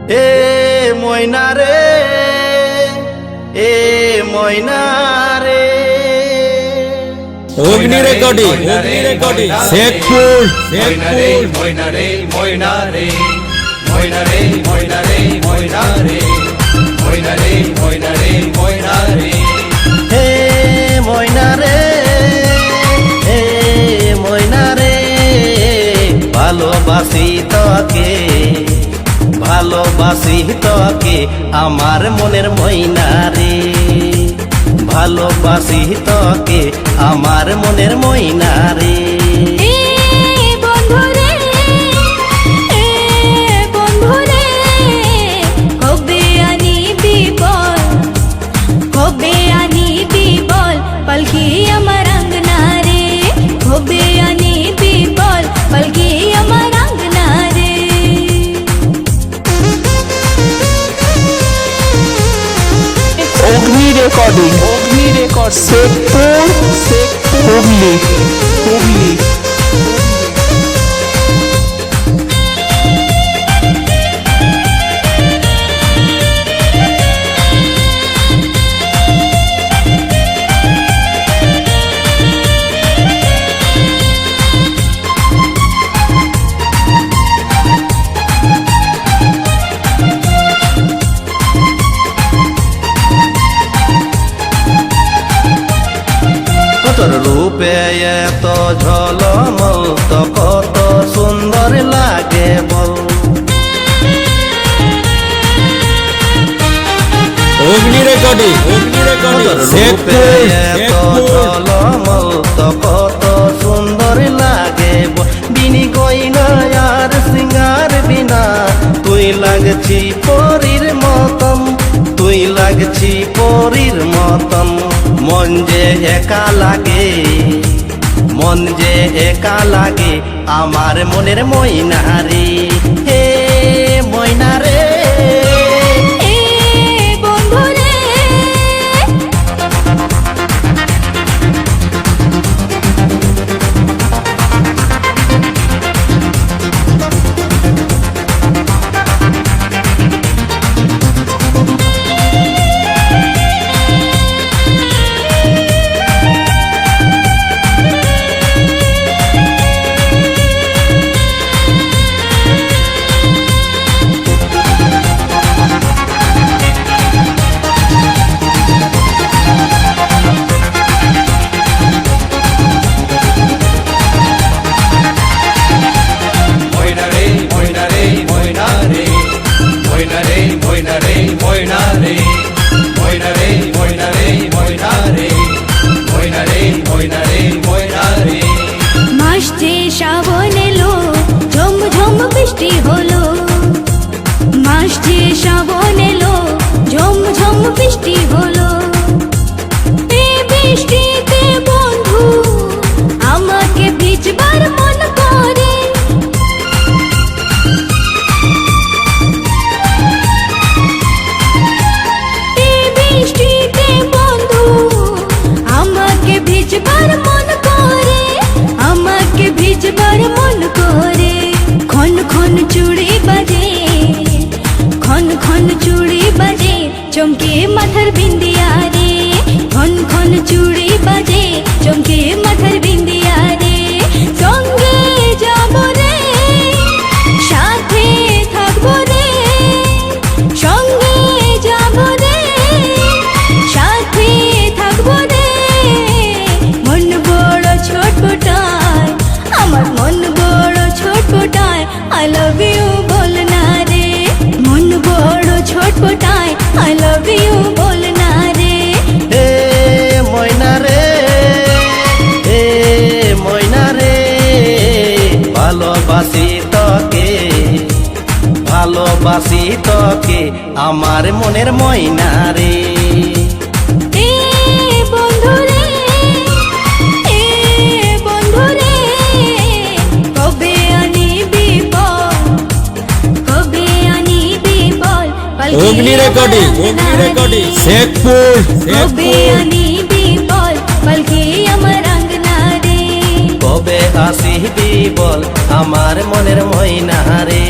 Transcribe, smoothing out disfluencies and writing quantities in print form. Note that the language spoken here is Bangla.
এ ময়না রে, এ ময়না রে। অগ্নি রেকর্ডিং শেখপুর ময়না রে ময়না রে ময়না রে ময়না রে ময়না রে ময়না রে ময়না রে ময়না রে ময়না রে। হে ময়না রে, হে ময়না রে, ভালোবাসি তোকে, ভালোবাসি তোকে আমার মনের ময়না রে, ভালোবাসি তোকে আমার মনের ময়না রে। पलकी अमर अंगना रे खोबे आनी भी बोल पलकी अमर अंगना रे। অগ্নি রেকর্ডিং শেখপুর হুগলি। তোর রূপে এত ঝলমল তো কত সুন্দর লাগে বল। অগ্নি রেকর্ডিং তোর রূপে এত ঝলমল তো কত সুন্দর লাগে বল। বিনি গয়না আর সিঙ্গার বিনা তুই লাগছি পরীর মতন, তুই লাগছি পরীর মতন। মন যে একা লাগে, মন যে একা লাগে আমার মনের ময়না রে। হে ময়না রে, ময়না রে ময়না রে ময়না রে ময়না রে ময়না রে ময়না রে ময়না রে ময়না রে। মাসে শ্রাবণ এলো ঝম ঝম বৃষ্টি হলো, মাসে শ্রাবণ এলো ঝম ঝম বৃষ্টি হলো। এই বৃষ্টিতে বন্ধু আমাকে ভিজবার মন করে, ভিজবার মন করে, আমাকে ভিজবার মন করে। খন খন চুড়ি বাজে, খন খন চুড়ি বাজে চমকে মাথার বিন্দিয়া রে। খন খন চুড়ি বাজে চমকে মাথার বিন্দিয়া রে। সঙ্গে যাব রে, সাথে থাকবো রে, সঙ্গে যাব রে, সাথে থাকবো রে। মন বড় ছটপটায়, আমার মন বড় ছটপটায়, আই লাভ ইউ বল না রে। মন বড় ছটপটায়, আই লাভ ইউ বল না রে। হে ময়না রে, হে ময়না রে, ভালোবাসি তোকে, ভালোবাসি তোকে আমার মনের ময়না রে। অগ্নি রেকর্ডিং শেখপুর पलकी अमर अंगना रे কবে আসিবি বল আমার মনের ময়না রে।